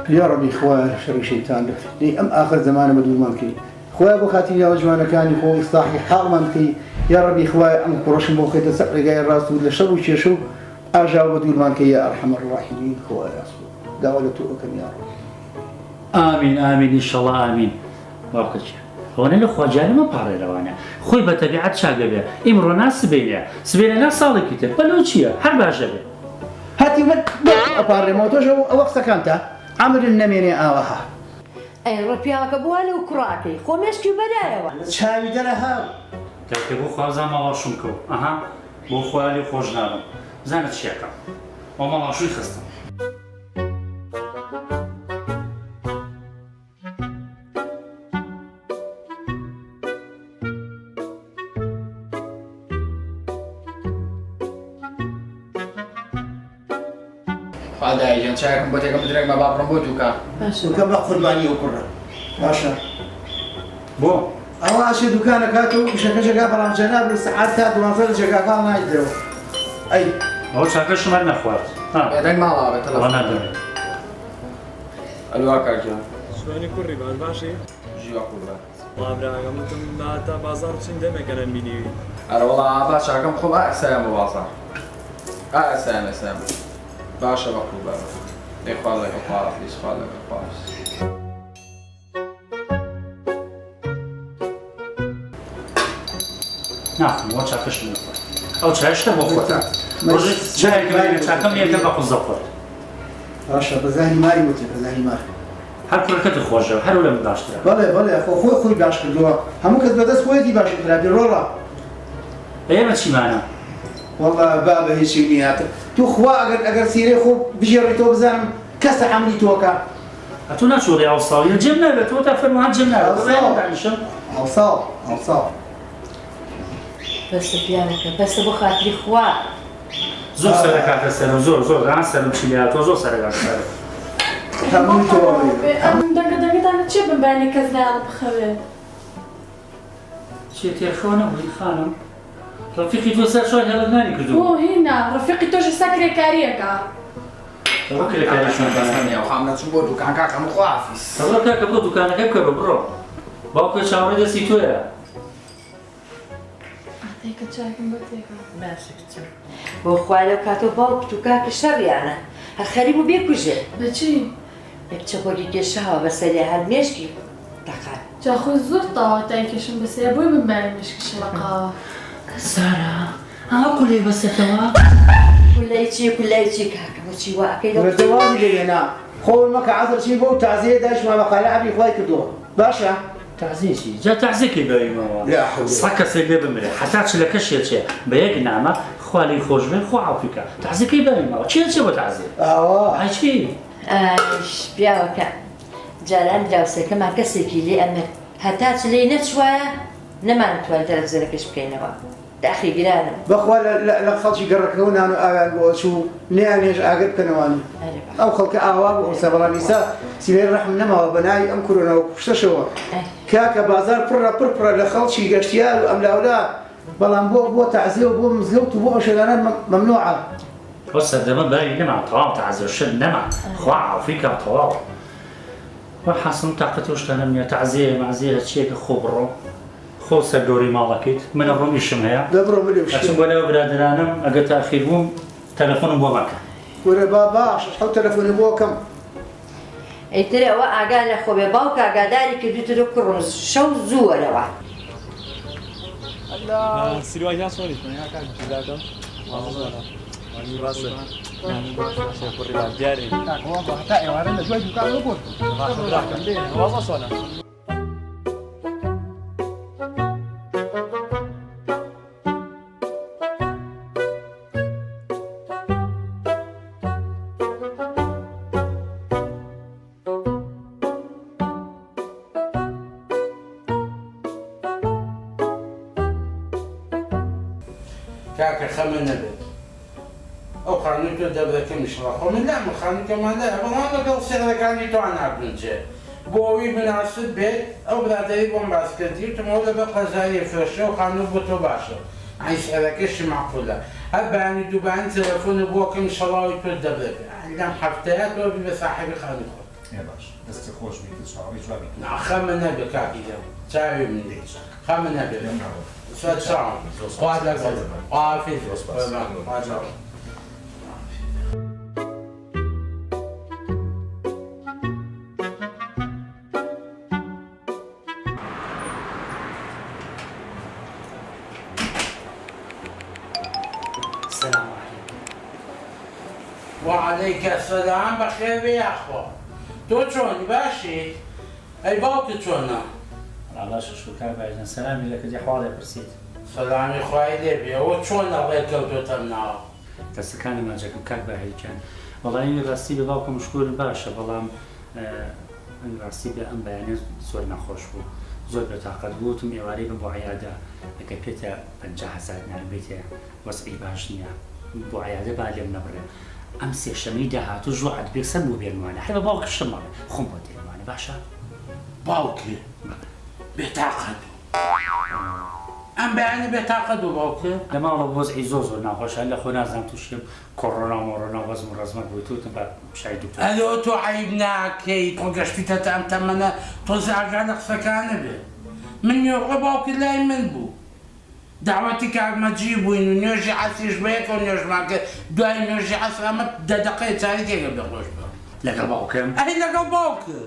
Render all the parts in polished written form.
يا ربي خويا شر شيطان لي ام اخر زمان بدون مانكي خويا بو خاتي يا جوانا كان يخو اصلاحي حال مانكي يا ربي خويا ام كروش بو خيت سقري جاي راس ولا شر وشيشو اجا بدون مانكي يا ارحم الراحمين خويا دعوتك يا رب. آمين آمين إن شاء الله آمين. باقي هون اللي خواجاني ما بحري روانا خوي بتبعات شاقبه إمرو ناس سبيله ناس صالح كتير بلوشيا حرب عجبه هاتي من أباري موتوش وقت سكنته عمل النميني آوها أي ربيعك أبوالي وكراكي خومشكي بدايا شاوي درها كبو خوازا ما واشونكو أها بو خوالي خوش نارم زانت شيكا وما واشوي خستم هذا يجي شايفكم بتيجي مدرك ما بعرف ربوتوكا وكم قرباني وكرة باشا بو أو أشي دكانك هاتو شكا برام جناب الساعات هاتو وانفل شكا قال ما يدرو أي هو شاكا شو مرنا خوات ها بعدين ما لعبت تلفون وانا دري الواقع جا شلوني كوري بعد ماشي جوا كورا ما براغا متم بعد بازار شن دم كان ميني أنا والله عبا شاكم خلا أسام بازار أسام باشا بقول بابا إخوالك إخوالك إخوالك إخوالك نعم هو شاكا شو نفر أو شايش تبغى خوات رجل شاي كمان شاكا مية كذا بقول باشا بزاهي ماري وتي بزاهي ماري هر كل كده خوجه هر ولا مداشتره بله خوي باش كردوها همو كذب دست خويتي باش كردها بالرولا ايه ما شي معنا والله بابا هي شي نيات تو خوا اگر سيري خو بجري تو بزام كاس عملي توكا اتونا شو يا وصاوي الجبنه بتو تفرموا عن الجبنه اوصال بس بيانك بس ابو خاطري خوا زور سرقات السنه زور عن سنه بشيلات وزور سرقات السنه همون توي ام دقيقة أنا تشوف بيني كذاب بخير شي تليفونه ولي خانم رفيقي توسع شوي هذا ناني كذو هو هنا رفيقي توجي سكري كاريكا اوكي لك يا شو ثانية وخامنا شو بودو كان كاكا مخافس تبغى كاكا برو دكانك كيف برو باكو شاوري ده سيتويا أعطيك تشاكم بطيكا ماشي كتير بو خوالي وكاتو باوك توكاك شريانا هالخريبو بيكوجي بچي يكتبولي كيشاوا بس اللي هالمشكي دقال جاخو زرطة تايكشن بس يابوي من بالي مش كشلقة سارة أقولي بس توا كليتي كاكا وشي واكيد والزواج اللي هنا خو ما كعذر شي بو تعزيه داش ما قال عبي خوي كدو باشا تعزي شي جا تعزيك باي ما لا حول صكا سيبي بمري حتى لك شي بيك نعمه خوالي خوش بين خو عافيك تعزيك باي ما شي بتعزي اه هاي ايش بياوكا جاران جاوسك ما كسيكي لي أما هتات لي نتشوية نما نتوالد رزلكش بكينوا تأخي جيران بخوا لا خلشي قركون انا شو نيش اقرب كنواني او خلك اواب وسبر النساء سير رحم نما بناي امكرنا وشتشوا كاكا بازار برا لخلشي قشتيال ام لا بلان بو تعزيه وبو مزلوت وبو شغلانات ممنوعه بس ده ما باين نمع طوال تعزي الشد نمع خواع وفيك طوال وحسن طاقتي وش كان من تعزيه معزيه شيء خبره خو سدوري مالكيت من الروم يشمها دبرو ملي وش عشان ولا برادرانم اجت اخيرهم تليفون بومك ولا بابا شو تليفوني بو كم ترى وقع قال لأخو بباوكا قاداري كدو تذكرون شو زورة واحد الله سيروا يا سوري ما كان جدادا والله واني راسه عشان كوري بعد جاري هو بحتاج وارنا شوي دكان يقول راح كان والله صونا كاك خمن نبت او خانيتو دبرك مش راح من لا من خانيتو ما لا والله قال سير كان يتو انا بنجي بوي مناسب بيت او برادري بوم باسكتي تمولا بقى زي فرشو خانو بوتو باشا عايش هذاكش معقوله هباني دوبان تليفون بوك ان شاء الله يتو دبرك عندنا حفتات وبي صاحبي خانيتو باش دەستی خۆش بیت چاوی جوابی خەمە نەبێ کاکیدە چاوی من دێت خەمە نەبێ سوات شام خوات لەگەڵ ئافیز السلام عليكم. وعليك السلام بخير يا أخوة. تو شلوني باشي؟ أي باوك شلونه؟ الله شكرا بعدين سلامي لك دي حوالي برسيت. سلامي خويا ليبيا وشلون الله يكوتو تمنعه؟ دەستەکانی ماجەکەم کاک باهێکیان وەڵی ڕاستی بە باوکم مشکور باشە بەڵام ڕاستی بە ئەم بەیانێ زۆر نەخۆش بوو زۆر بێتاقەت بووتم ئێوارەی بم بۆ عیادە ئەگە پێتە 50,000 نەربێتێ وەسعی باش نییە بۆ عیادە با لێم نەبڕێ ئەم سێشەمەی داهاتوو ژوعات بێکسەر بوو بێنوانە هەر بە باوکە شەماڵێ خۆم بۆ دێنوانە باشە باوكي بطاقة أم بيعني بطاقة باوكي لە ماڵە وەزعی زۆر ناخۆشە لە خۆ نازانم تووشیم کۆڕۆنا مۆڕۆنا وەزم و ڕزمەت بوویتوتم بە شای دوکتۆر ألو تو عيب ناكي تو قشتي تام تمنا تو زعجان قسكان به من يوغ باوكي لا يمن بو دعوتك ما تجيبوا انه نرجع اسيش بيك ونرجع معك داي نرجع اسامه دقيقه تاريخيه قبل خوش لەگەڵ باوکەم اي لقى باوكي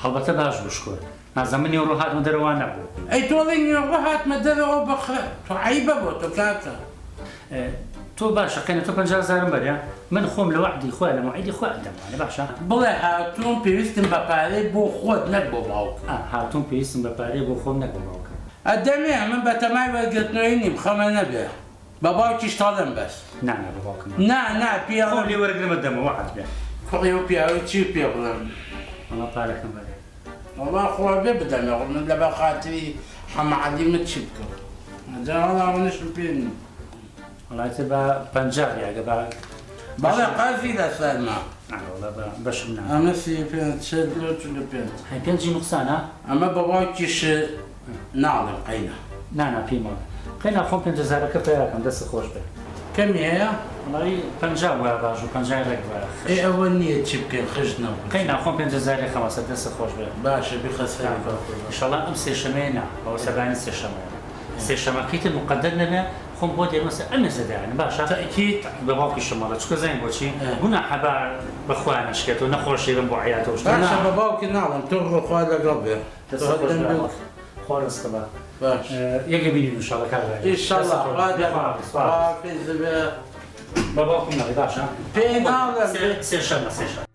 هەڵبەتە باش بشکۆر نازەمنی ڕوو هاتمە دەرەوان نەبوو اي تولين يوغهات ما دروا بخ تو عيبه بو تو كاكا تۆ باشە قێنە تۆ 50,000 بەرە من خۆم لە وعدی خۆ لە موعیدی خۆ دەمانێ باشە بڵێ هاتوون پێویستم بە پارەی بۆ خۆت نەک بۆ باوک هاتوون پێویستم بە پارەی بۆ خۆم نەک بۆ باوکە ئەدەمێ من بە تەمای وەرگرتنەوەی نیم خەمە نەبێ بە باوکیش تاڵم بەس نانە بە باوکم نا پێڵ خۆم لێ وەرگرمە دەمە وعد بێ فڕی و پیاوی چی پێ بڵێم وەڵا پارەکەم بەرێ والله خۆ بێ بدەمێ من لەبە خاتری حەمەعەلی من چی بکەم جا وەڵاوەنشم پێ نیم وڵاتە بە 50 یاگە بە بەڵێ قازی لەسەرما وڵا بەشم نا ئەمە سی پێنج چل پێنج هەی پێنجی نوقسانە ئەمە بە باوکیش ناڵێم قەینە نانا پێی ماڵە قەینا خۆم 50,000ەکە پێیاکەم دەستی خۆش بێ کەمی هەیە؟ وڵی 50 وایە باش و 50 ڕێک وایە ئێ ئەوە نییە چی بکەین خشت نەبوو قەینا خۆم 50,000 خەمەسە دەستی خۆش بێ باشە بخەسەر ئینشاڵڵا ئەم سێشەمەیە نا ئەوە سەبانی سێشەمەیە سێشەمەکەیتر مقدر نەبێ خۆم بۆ دێمەسە ئەمە زەدایانە باشە تەئکید بە باوکی شماڵە چکە زەین بۆچی گونا حەبا بەخوا نشکێت و نەخۆشیرم بۆ عیاتەوە باشە بە باوکی ناڵم تۆ ڕۆخوا لەگەڵ بێ خۆ ڕستەبە باش یەکە بینین ئینشاڵڵا کارگای ئینشاڵڵا بە باوکم نەڵی باشە پێی ناڵم سێشەمە سێشەمە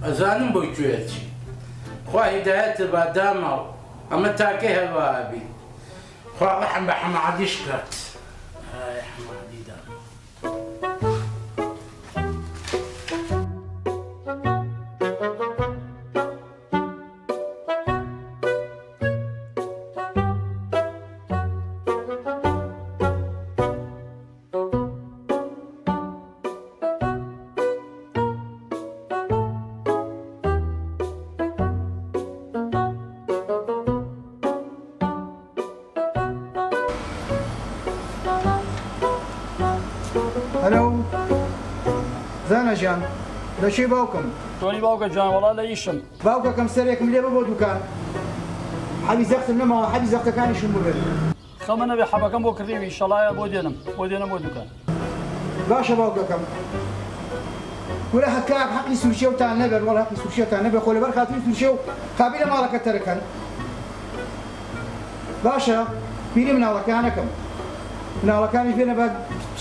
ئەزانم بۆی کوێتی خوا هیدایەتە با داماو ئەمە تاکەی هەواابی خوا ڕەحم بە حەمەعەدیش کرد حەمەعەدی دام هەلو زانە ژیان لەشێ باوکم تۆنی باوکە جوان وەڵا لە ئیشم باوکەکەم سەرێکم لێ بە بۆ دوکان حەبی زەختم نەماوە حەبی زەختەکانیشم ببێت خەمە نەبێ حەبەکەم بۆ کڕیوی شەڵایە بۆ دێنم بۆ دوکان باشە باوکەکەم وەرە هەکاک حەقی سوشێوتان نەبێت وەڵا حەقی سوشێتان نەبێت خۆ لەبەر خاتری سوشێ و قابل لە ماڵەکە تەرەکەن باشە بیری مناڵەکانەکەم مناڵەکانی پێ نەبات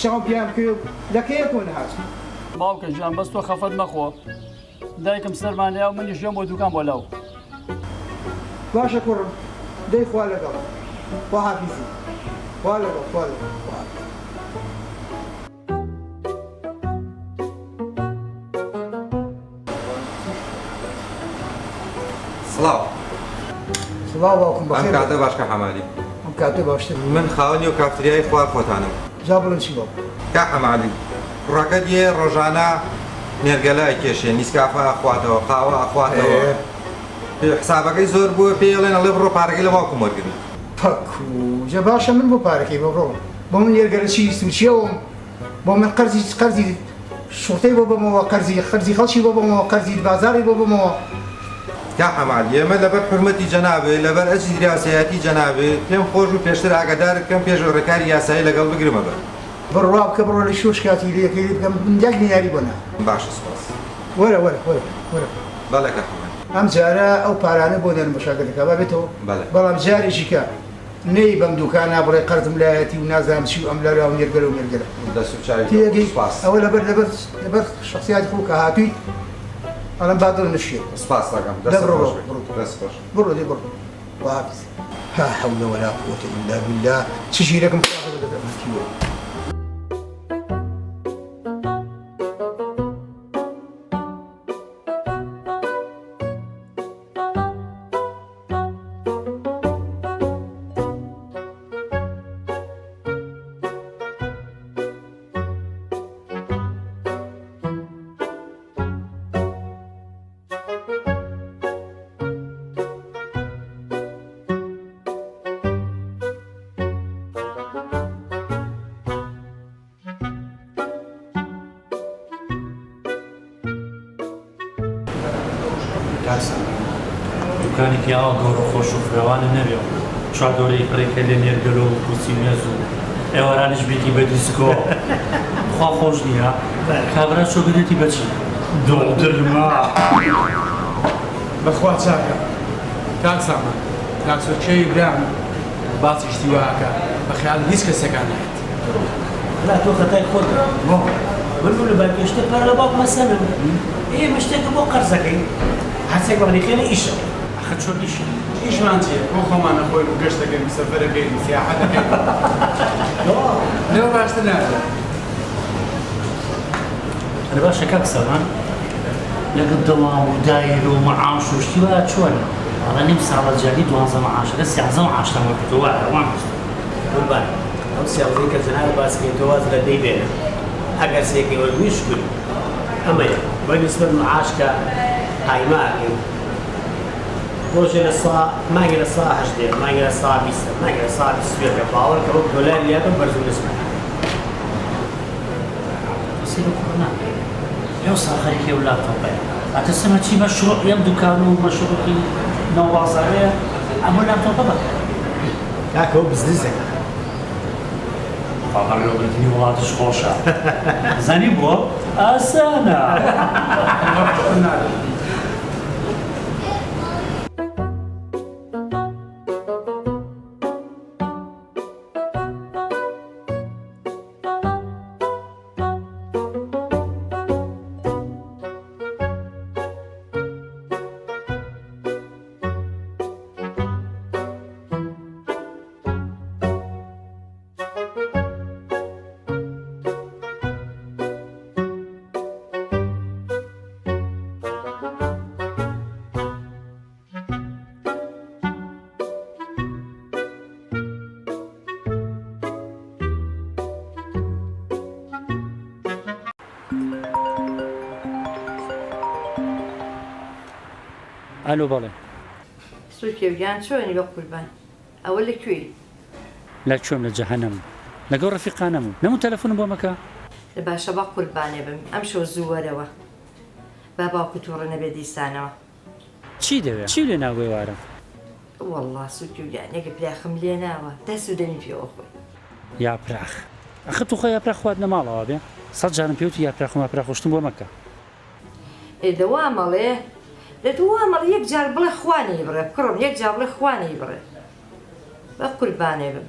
شەو پیام کرد لەکەیەکۆ نەهات باوکە ژیان بەس تۆ خەفەت مەخۆ دایکم سەرمانەیە و منیش ژێم بۆ دوکان بۆ لاو باشە کوڕم دەی خوا لەگەڵ خوا حافیزی خوا لەگەڵ خوا لەگەڵ سڵاو سڵاو باوکم ئەم بەخێر کاتە باشکە حەمالی ئەم کاتێ باشتر من خاوەنی و کافتریای خوار خۆتانم جا بڵێن چی باوک کا حەمالی کوڕەکە دیێ ڕۆژانە نێرگەلای کێشێ نیسکافە ئەخواتەوە قاوە ئەخواتەوە حسابەکەی زۆر بووە پێڵێن ئەڵێ بڕۆ پارەکەی لە باوکم وەرگرن پەکوو جا باشە من بۆ پارەکەی بەڕۆ بۆ من نێرگەلە چی سوچیەوەم بۆ من قەرزی شوڕتەی بۆ بمەوە قەرزی خەڵکی بۆ بمەوە قەرزی بازاری بۆ بمەوە کا حەمال ئێمە لەبەر حرمەتی جەنابێ لەبەر ئەجی دیراسەتی جەنابێ پێم خۆش و پێشتر ئاگادارت کەم پێش ڕێکاری یاسایی لەگەڵ بگرمە بەر بڕوا بکە بڕۆ لە شۆش کاتی لەکەی بکەم یەک دیاری بۆ نا باشە سپاس وەرە بەڵێ کە حەمال ئەم جارە ئەو پارانە بۆ دەن بە شاگردەکە با بێتەوە بەڵام جارێکی کە نەی بەم دوکانە بڕێ قەرزم لایەتی و نازانم چی و ئەم لەرا و نێرگەلە و نێرگەلە ئەوە لەبەر شخصیاتی خۆ کە هاتووی ئەڵەم با دڵ نشێت سپاس دەکەم بڕۆ دێ بڕۆ وحافظ لا حول ولا قوة إلا بالله تشي لكم دوکانێکی ئاوا گەورە خۆش و فراوانە نەبێ چوادۆرەی پڕێکە لە نێرگەلە و کوچی مێز و ئێوارانش بێتی بە دیسکۆ خوا خۆش نییە کابرا چۆگرێتی بەچی دڵدرما بەخوا چاکە کاک سامان کاکسۆچەی برام باسی شتیواکە بە خیال هیچ کەسێکان نایێت لا تۆ خەتای خۆت من لە باکێشتە پەر لە باوک مەسەنم ئێمە شتێکە بۆ قەرزەکەی هەسێک بەڕێخێنە ئیشە ئەخە چۆن ئیشە ئیشمان چیە بۆ خۆمانە خۆی و گەشت دەکەین سەفەرەکەین سیاحەت دەکەین لەوە باشتر نادە هەر باشە کاک سامان لەگەڵ دڵام و دایر و مەعاش و شتی وایە چۆنە ئەڵە نیم ساڵە جاری 12 مەعاشەکە 13 مەعاشتەمە کردەوە وایە ڕەوان قوربان ئەو سیاوزەی کە جەناب باسکەیتەوە واز لە دەی بێنە ئەگەر سێکی وەرمیش کرد ئەمەیە بە نسبەت مەعاشکە قایماکەین ڕۆژێ لە سا مانگە لە سا 18 مانگە لە سا 20 مانگە لە سا 20 باوەڕ کە وەک دۆلار لیاکە بەرز و نسبەت ئێو ساخەرێکی و لاپتۆپەیە ئەتە سەمە چی مەشروع ئەم دوکان و مەشروعی ناوازارەیە ئەمە لاپتۆپە بەکە کاکە ئەو بزنسێکە خەڵک لەوگرتنی وڵاتش خۆشە زانی بۆ ئاسانە ئەلۆ بەڵێ سوکێویان چۆنی بە قوربان ئەوە لەکوێ لە کوێم لە جەهەنەم لەگەڵ ڕەفیقانەم نەموو تەلەفۆنم بۆ مەکە لە باشە بە قوربانێ بم ئەم شەو زوو وەرەوە با باوکو تووڕە نەبێ دیسانەوە چی دەوێت چی لێ ناگوێ وارە وەڵڵا سوکێویانێکە پلاخم لێ ناوە دەسوودەنی پێوە خۆی یاپراخ ئەخە توخە یاپراخ خوارد نەماڵەوە بێ 100 جارم پێوتی یاپراخم یاپراخۆشتم بۆ مەکە ئێدەوا مەڵێ لەدووا مەڵ یەک جار بڵێ خوانی بڕێ کوڕم یەک جار بڵێ خوانی بڕێ بە قوربانێ بم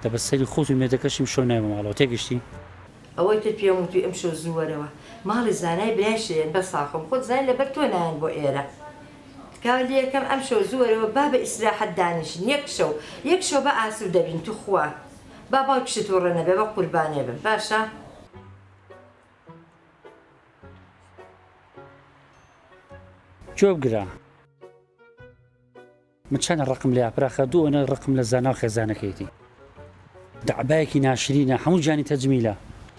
دەبە سەری خۆت و مێدەکەشیم شۆ نایمە ماڵەوە تێگەشتی ئەوەی تر پێم وتی ئەم شەو زووەرەوە ماڵی زانای برایشێن بە ساخم خۆت زانای لەبەر تۆ نایەن بۆ ئێرە کاوە یەکەم ئەم شەو زووەرەوە با بە ئیسراحەت دانیشن یەک شەو بە ئاسوو دەبین تو خوا با باوکشت تووڕە نەبێ بە قوربانێ بم باشە جۆبگرا من چەندە ڕقم لە یاپراخە دوو ئەنە ڕقم لە زانا و خێزانەکەیتی دەعبایەکی ناشرینە هەموو جانی تەجمیلە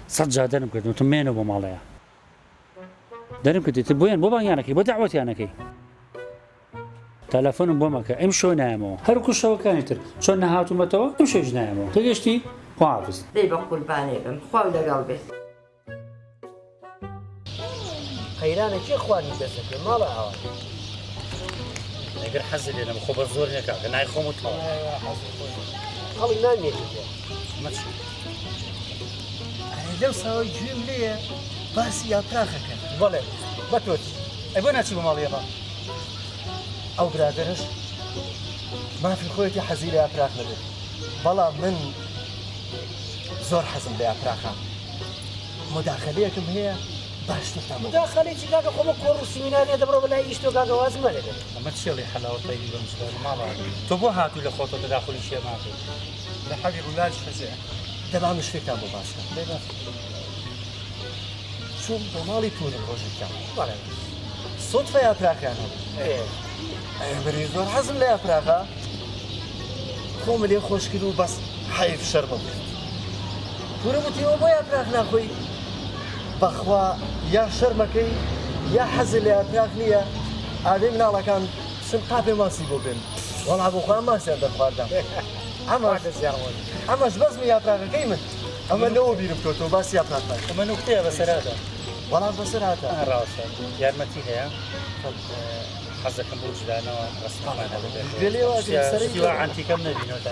100 جار دەرم کردم تم مێنەوە بۆ ماڵەیە دەرم کردیت بۆیان بۆ بانیانەکەی بۆ داوەتیانەکەی تەلەفۆنم بۆ مەکە ئەم شۆ نایەمەوە هەرکو شەوەکانی تر چۆن نەهاتوومەتەوە ئەم شێژ نایەمەوە تێگەشتی خواحافظ دەی بە قوربانێ بم خوا لەگەڵ بێت قەیرانە کێ خوانی دەسەکە ماڵە ئاوا ئەگەر حەزی لێ لەم خۆ بە زۆر نەکا کە نای خۆم و تەواو هەڵی نامێتی پێ مەچی لەو ساوای گوێم لێیە باسی یاپراخەکەن بەڵێ بە تۆچی ئەی بۆ ناچی بە ماڵیەوە ئەو برادرش مافی خۆیەتی حەزی لە یاپراخ نەبێت بەڵام من زۆر حەزم لە یاپراخە مداخلەیەکم هەیە باش تفتام مداخلێکی کاکە خۆمە کۆڕ و سیمینارێ دەبڕۆ بەلای ئیشتۆ کاکە وازمە لەبێت ئەمە چێڵی حەلاوە پەیوی بە مشکل ماڵە تۆ بۆ هاتووی لە خۆتۆ تەداخلی شێ ماکەی لە حەقی ڕووداش حەزێ دەبام شتێکتان بۆ باسکە چون بۆ ماڵی پورم ڕۆژێکم سۆتفە یاپراکان بەری زۆر حەزم لە یاپراخە خۆمە لێ خۆشکرد و بەس حەیف شەرمە بێت پورە وتیەوە بۆ یاپراخ ناخۆی بەخوا یا شەرمەکەی یا حەزی لە یاپراخ نییە ئاوێ مناڵەکان چن قاپێ ماسی بۆ بێن وەڵا بۆ خۆیان ماسیان دەخواردەم ئەمەش بەزمی یاپراخەکەی من ئەمە لەوە بیرم کەوتەوە باسی یاپراخ ئەمە نوکتەیە بەسەرادا وەڵام بەسەر هاتە ڕاستە یارمەتی هەیە حەزەکەم بۆ جدانەوە ڕستمان هەبێت عەنتیکەم نەبینەوە تا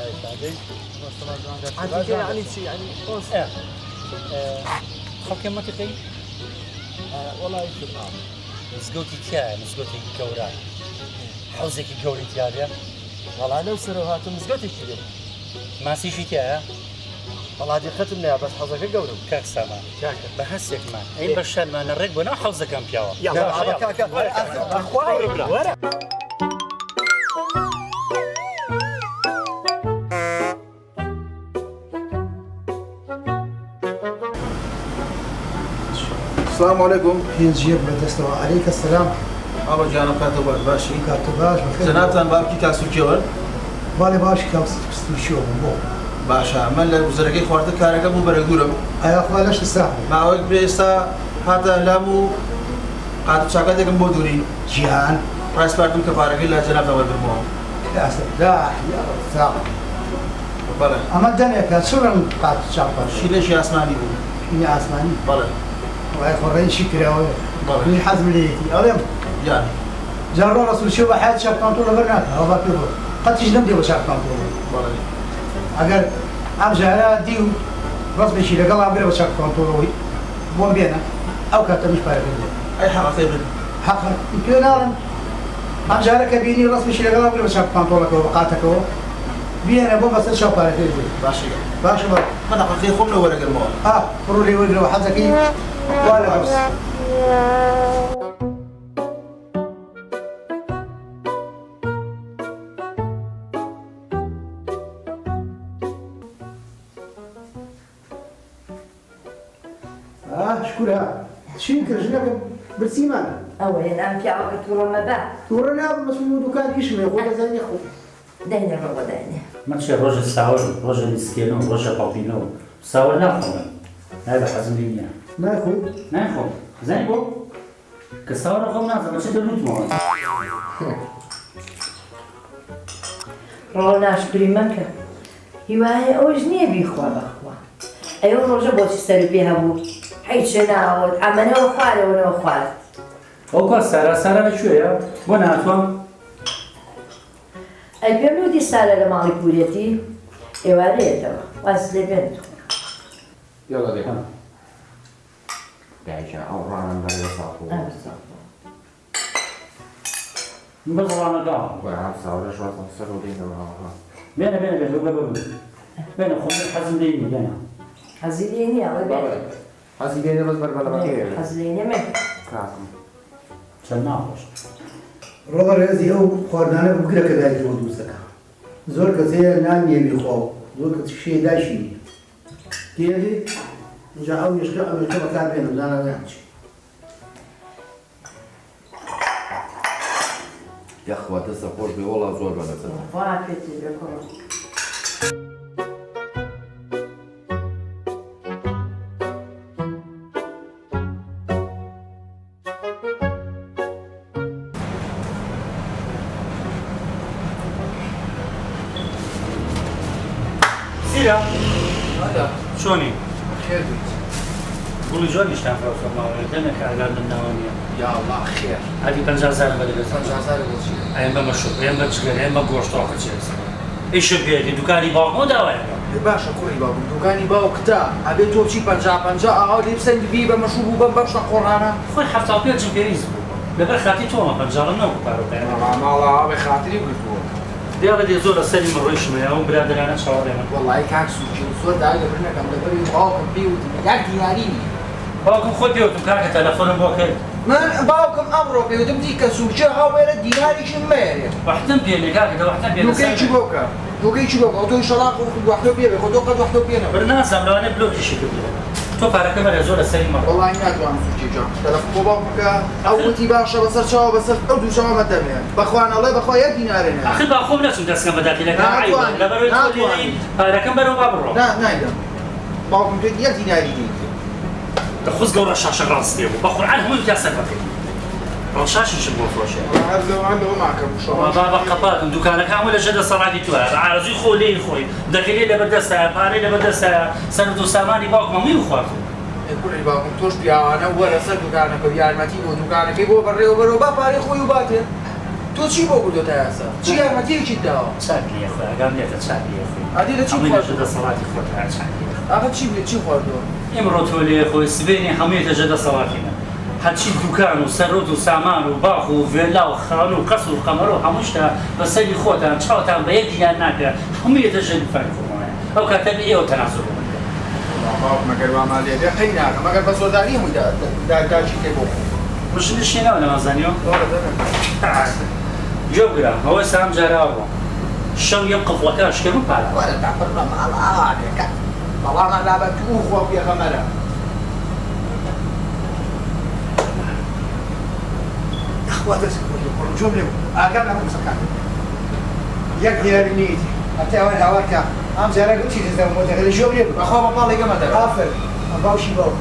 ئەنتیکە یعنی چی یعنی خەڵکێمەتەکەی وەڵای مزگەوتی تایە مزگەوتێکی گەورە حەوزێکی گەوری تیاە وەڵا لەو سەرەوە هاتم مزگەوتێکی بێت ماسیشی تایە وەڵا دیقەتم نەیە بەس حەوزەکە گەورم کاک سامان بە هەستێکمان ئەی بە شەرمانە ڕێک بۆ ناو حەوزەکەم پیاوە السلام عليكم. يجيب بدستوا عليك السلام. الله جانا كاتب باشي. كاتب باش بخير. سناتان بابكي كاسو كيون. بالي باش كاسو شو بو. باشا من لوزرقي خوارد كاركا مو برغورم. اي اخوان ليش الساعه؟ ما وقت بيسا هذا لامو قاعد تشاكا دكم بودوري. جيهان. رايس باركم كفارقي لا جناب نوال برمو. يا سيدي يا ساعه. بله. اما الدنيا كانت شو قاعد تشاكا؟ شيلش اسماني بو. شيلش اسماني؟ بله. والله خورين شكرا من حزم ليتي ألم يعني جرى رسول شو بحال شاف كانتور برنات هذا كيفه قد تجنب دي وشاف كانتور أجر أم جارا ديو راس بشيل قال عبير وشاف كانتور بوم بينا أو كاتب مش بارك أي حق طيب حق يمكن أنا أم جارا كبيني راس بشيل قال عبير وشاف كانتور كوا بقاتك كوا بينا بوم بس شاف بارك باشي باشي باشي ما نقول خم لو ورق المال فرولي ورق وحزكي ولا بس شكرا شين كرجلك برسيمان أول الآن في عقد تورا ما بعد تورا نعم بس من دكان إيش ما يقول زين يخو دينا الرغبة دينا ما تشي روج الساور روج السكينو روج بابينو ساور ناخذ هذا حزم لينا ناخذ زين بو كساور رقم نازل ماشي دلوت مو رونا شكري منك هواية أوجنية بيخوا بخوا أيوة روجا بوتي سري بيها بو حيث شناود عمنا وخالي ونا وخالي أوكا سارة شوية بناتهم أي بيملودي سارة لمالي بوريتي إيوالي توا واسلي بنتو يلا دي بعيشة أورانا نبري صافو بزرانا قام وعاب صورة شو أصلا سروا دينا معها بين خوي حزم ديني بين حزيني الله بين حزيني بس بربلا بكير حزيني من كاسم شناقش روضة رئيسي هو خواردانا بكرة كذلك ودوسك زور كثير نام يبي خو زور كثير داشي كيفي جاءوا يشجعوا من كذا كان بينهم زانا ويحكي يا أخوة تسافر بي والله زور بنا سنة. فاكتي بكرة. سيرة شلوني؟ خير بيت قولي جوني اشتغل في الماوية دمك على النوانية يا الله خير هذه 50,000 بدل 50,000 بوشي أيام بمشروب أيام بتشغل أيام بقوش طاقة شيء إيش بيجي دكاني باق مو دواء باشا كوري باو دوكاني باو كتا أبي توشي بنجا أهو لبسن بي بمشروب وبمبرش قرانا خوي حفظ بيرجم بيريز لبر خاطي توما بنجا لنا وقارو كان ما الله أبي خاطري قلت ديال دي زور السلي من رويش ما هم برادر أنا شاور أنا والله كان سوتشي وصور ده اللي برنا كم دبري باوكم بيوت ياك ديناريني باوكم خد بيوتم كاك تلفون بوكل من باوكم أمرو بيوتم ديك سوتشي هاويل ديناري شمير واحتم بيني كاك ده واحتم بيني لوكي تشوفوكا لوكي تشوفوكا أو توي شلاق وحده بيه خدوا قد وحده بينا برناس أمراني بلوكي شكل تو بارك ما زور السلي مرة والله إني أتوان سوتشي جام تلفون باوكم أولتي باشا بصر شوا بصر أودو شوا مدمي بخوان الله بخويا دينارنا أخي باخوم نفسهم دست كم بدأت لك عيوة لا برو تقولي بارك برو بابرو لا نايدا باوكم تدي ديناري دي تخص قول الشاشة راسي وبخور عنهم انت سفكي رشاش نشبه فروشة عنده معك بابا قطاتهم دكانك كامل جد صنعتي توها عارضي خولي خوي دخلي لي بدسها باري لي بدسها سنة ساماني باكم مين خواتو كل باكم توش بيانا ولا سد دكانك بيان ماتي ودكانك يبو بري وبرو باباري خوي وباته تو چی بگو دو تا هستا؟ چی ارمتی چی داو؟ چاکی خواه، گام نیت چاکی خواه. عادی چی خورد؟ خورد؟ جدا صلاتی خورد هر چاکی. آخه چی خورد؟ امروز تولی خواه سبینی همیت جدا صلاتینا. هر چی دکان و سرود و سامان و باغ و ویلا و خان و قصر و قمر و هموشتا بسیاری خودم چهارتام به یکی جان نکرد همیت جدا فرق فرمانه. او کاتبی ایو تناسب کنه. بابا مگر و عملیه ده خیلی نه مگر بس وزاری هم دا چی که بخو. مش نشینه ولی مازنیو؟ آره جوجرا هو سام جرابه شو ينقف لكاش كم قال ولا تعبر مع العاده والله ما لا بتوخ يا خمره اخوات يقولون جمله اكان لكم سكان يقدر نيتي حتى وين هواك ام زرا قلت لي زعما مدخل جمله اخو بابا لي قمت غافل باوشي باو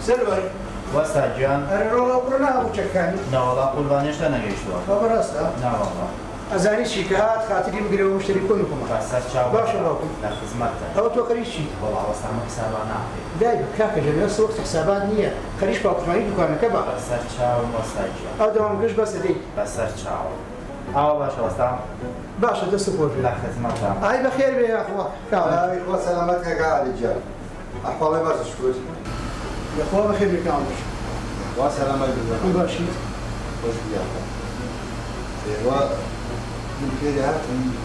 سلبر واستا جان الرولا برنا ابو چکانی نه والله قربانیش نگیشتوا خبر است نه والله ازانی شیکات خاطری میگیره و مشتری کنم بس چاو باشه باكم لا خدمتك او تو خريج شي والله واستا ما حسابنا دايما كاكا جميع وقت حسابات نية خريج باكم مالي دكان كبا بس چاو واستا جان او دوام قش بس دي بس چاو او باشه واستا باشه دستور لا خدمتك هاي بخير بيا اخوك هاي وسلامتك قاعد رجال احوالي بس شكوت يا اخوة بخير بك عمرك وسلامتك كل باشي خوش بيا ايوا من كده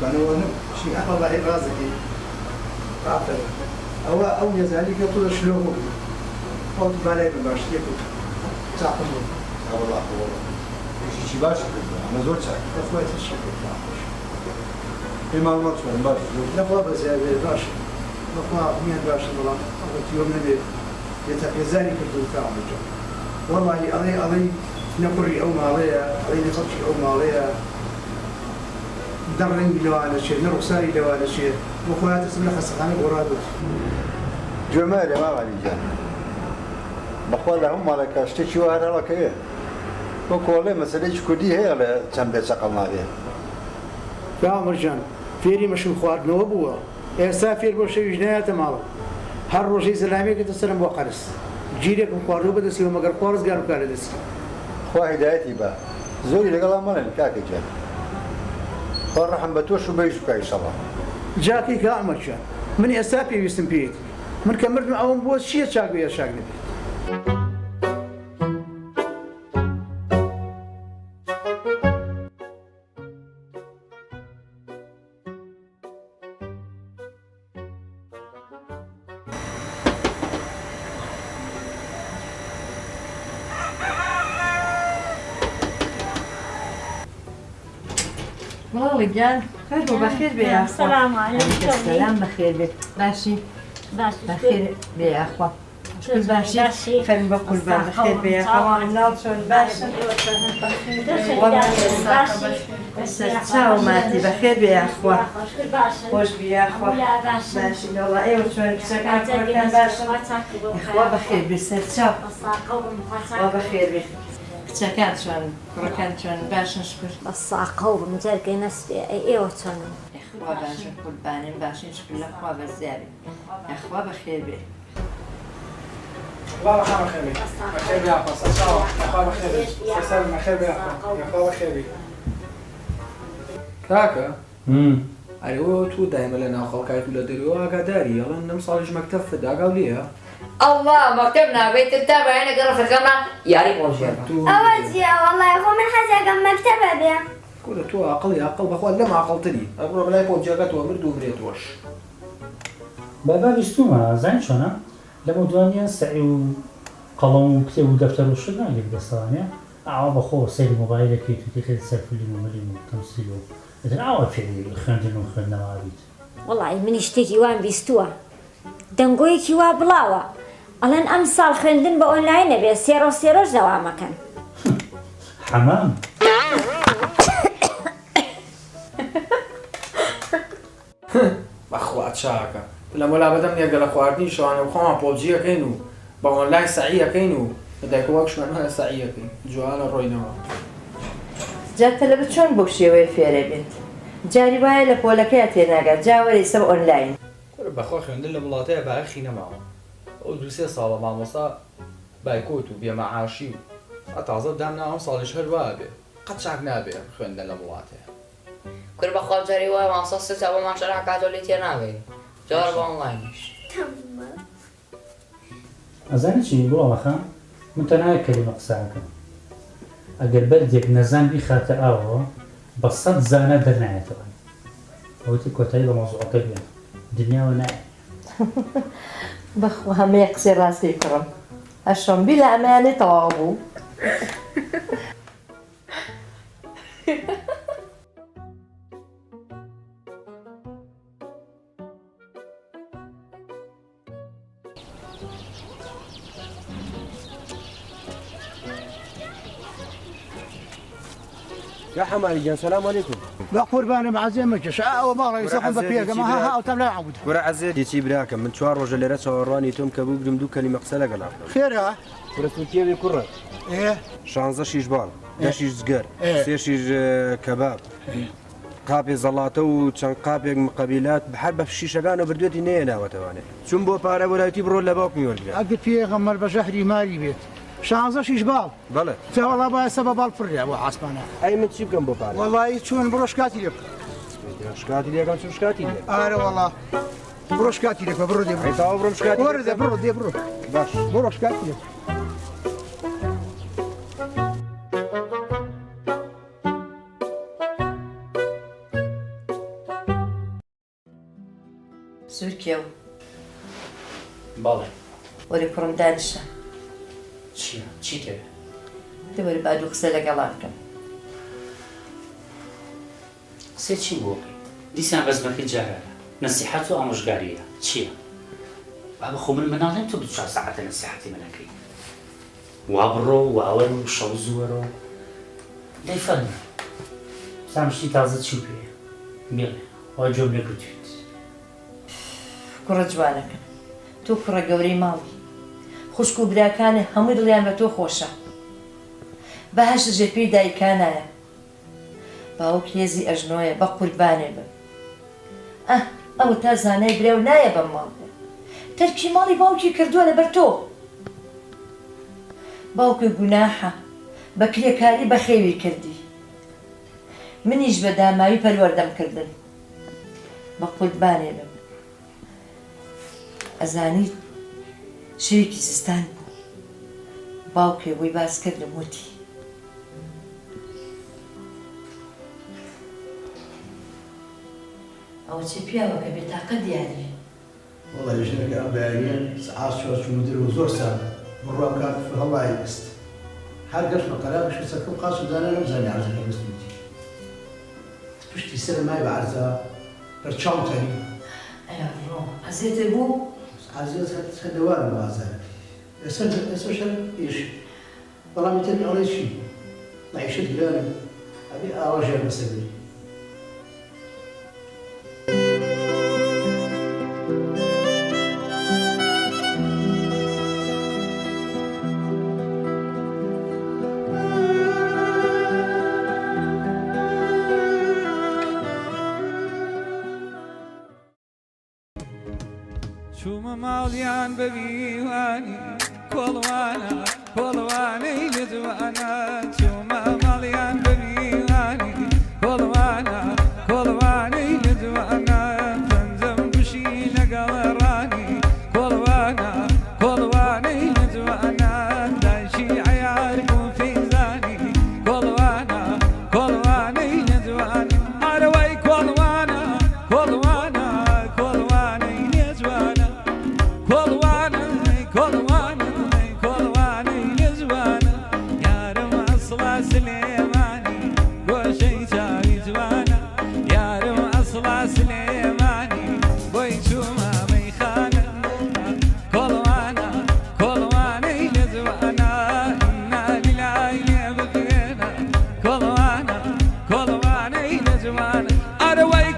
كانوا شيء والله رازقي عفوا او يزالي يطول شلوه قلت بالي باش يكون تعقلوا والله شي باش انا زول شاك اخوات الشكل ما نمرش من باش لا بابا زي باش ما مين باش والله قلت يوم نبي يتقزاني كنت كامل والله علي نقري او ماليه علي نخرج او ماليه درنج لوانا شيء نرقصاني لوانا شيء وخوات اسمنا خسخاني ورادوت جمالي ما غادي جان بقول لهم على كاشتي وهذا لك ايه وكل مسألة كودي هي على تنبيه سقلنا بها يا مرجان فيري مشو خوات نوبوا سافر بوشي جنايات مال هر روشي سلامي كنت سلام وقرس جيرك مقارنه بدس يوم مگر قارس قالوا قال دس خو هدايتي با زوجي لقلا مال كاكي جان فرحم بتوش وبيشوك ان شاء الله جاكي كامل شان من اسافي بيسم بيت من كمرت معهم بوس شي شاق بيا شاق والله جان خير وبخير بيا السلام عليكم. السلام بخير بيا ماشي بخير بيا أخوة شكل باشي فهم بقول بخير بيا أخوة ناطشون باشي والله ماتي بخير بيا أخوة خوش بيا أخوة باشي والله أيوة شون كان باشي أخوة بخير بيسر شاو وبخير بيا كان شون كان شون باشا شكر الصاقة ومجرقي ناس ايوه شون اخوة باشا قربانين باشا شكر الاخوة بالزيادة اخوة بخير بي الله يرحمه بخير بي بخير بي عفوا صار اخوة بخير بي سلام بخير بي اخوة بخير بي كاكا أيوة تو دائما لنا خلقات ولا دريوا قداري يلا نمصالج مكتب في داقة وليها الله مكتبنا بيت التابع هنا قرا في الجامعة يا ريت موجودة أوجي والله يا أخو من حاجة قم مكتبة بيا كل تو عقلي عقل بخوان لما عقلتني أقول بلاي بوجاكات ومرد وبريت وش بابا بيستوما زين شونا لما دوانيا سعي وقلم وكتاب ودفتر وشنا اللي بدستانيا أعوى بخو سير موبايلك تدخل سيرفلي ومري وتمثيله إذا أعوى فعلي خندن وخندنا ما بيت والله من يشتكي وان بيستوى دنقوي كيوا بلاوة الان امسال خندن بأونلاين بي سيرو جوا مكان حمام بخوات شاكا لما لا بدم يقل اخواتني شو انا بخوما بولجيه كينو بأونلاين سعيه كينو بدك وقش من هذا سعيه كين جوالا روينوا جات تلبت شون بوشي وين فيري بنت جاري باي لبولكاتي ناقا جاوري سب أونلاين كل بخوا خندن لبلاطه باخينا معه او دوسي صاله مع مصا بايكوتو بيا معاشي اتعظب دامنا ام صالح هالوابه قد شعبنا بيه خندن لبلاطه كل بخوا جاري واي مع صوص سبا ما شرح كاتولي تيناوي جارب اونلاينش أزاني شيء يقول خان متناهي كلمة قساكم أجر بلدك نزان بخات أو بسط زانة درناية طبعا هو تكوتاي بموضوع كبير دنيا وناي بخو هم يقصي راسي كرم أشرم بلا أمانة طوابو يا حمالي جان السلام عليكم. بقربان معزمك شاء وما يسخن بفيا ما ها وتم لا يعود. ورا عزيز يتي براكم من شوار رجل رأس وراني توم كبوب دم دو كلمة قسلا قلنا. خير ها. ورسولتي بكرة. إيه. شانزة شيش بال. دشيش زجر. سيشيش كباب. قابي زلاطة وشان قابي مقابلات بحرب في الشيشة كانوا بردوتي نينا وتواني. شو بو بارا ولا يتي برو لباك ميولد. أقول فيه غمر بشهري مالي بيت. شانزة شيش بال. بلى. تا والله با سبب الفرع وعصبنا. أي من شيء كم بو بارا. والله شون بروشكاتي لك. بروشكاتي لك كم شكاتي لك. والله. بروشكاتي لك برودي. أي تاو بروشكاتي. برودي. باش. بروشكاتي لك. زوركيو. بالله. وري كرم دانشة. چی تبه؟ تبغى بعد وخسر لقلاتكم. سه چی بوکی؟ دیسان غزمکی جهره. نصیحت و آموزگاریه. چیه؟ بابا خو من منالم تو بچه ساعت نصیحتی منکی. وابرو و آور و شوزورو. لیفن. سامشی تازه چی بیه؟ میله. و جمله گویید. كرة جوانك تو كرة قوري ماوي خوشكو براكاني همو دليان بتو خوشة بهاش جيبي دايكانايا باو كيزي أجنويا بقرباني بم أو تازاني براو نايا بماوي تركي مالي باوكي كردوه لبرتو باوكي قناحة بكري كاري بخيوي كردي منيش بداماوي پروردم كردن بقرباني بم ئەزانیت شەوێکی زستان بوو باوکێ بۆی باس کرد لە موتی ئەوە چی پیاوە کە بێتاقە دیارێ وڵی ژنەکە بەیانیان سعات چۆچ مدیر و زۆر ساده بڕوام کات هەڵای بست هەر گەشتمە قەرابش سەکەم قاس و دانە نەمزانی عەرزەکە بستیتی پشتی سر مای بەعەرزە بەرچاو تەنی عزیزت بوو؟ عزیز هەدەوار بازار ئێستا شەر ئیش بەڵامی تر ئەڵێ چی معیشت گرانە ئەبێ ئاواژیان بەسەر بێت چوومە ماڵیان بەبیوانی کۆڵوانەی لەجوانە چوومە ماڵیان بەبیوانی کۆڵوانەی لەجوانە پەنجەم گوشی لەگەڵ ڕانی کۆڵوانەی لەجوانە دایشی عەیارک و فەیزانی کۆڵوانەی لەجوانە هەروەی کۆڵوانەی لێجوانە یارم ئەسڵا سلێمانی گۆشەی چاوی جوانە یارم ئەسڵا سلێمانی بۆی چوومە مەیخانە کۆڵوانەی لێجوانە ئینا لیلای لێ بخوێنە کۆڵوانەی لێجوانە ئەرەوەی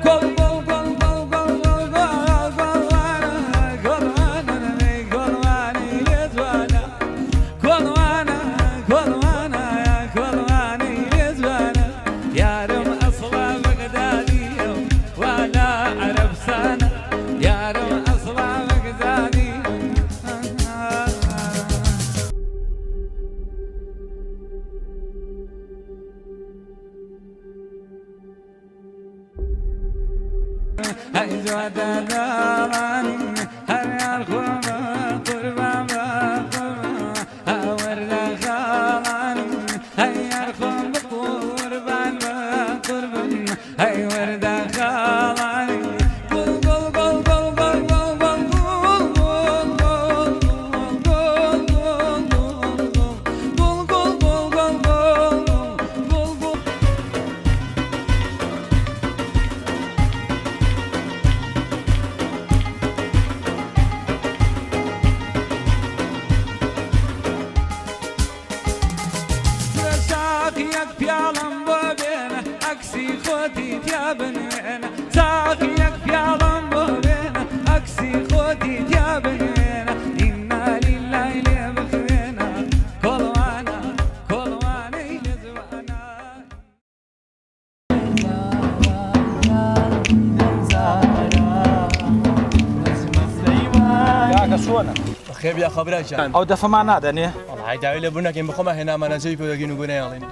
خێر بیا خەبراکیان ئەو دەفەمان نادەنێ وەڵای داوی لە بوونەکەین بخۆمە هێنامانە جێی پێدەگەین و گونەیاڵین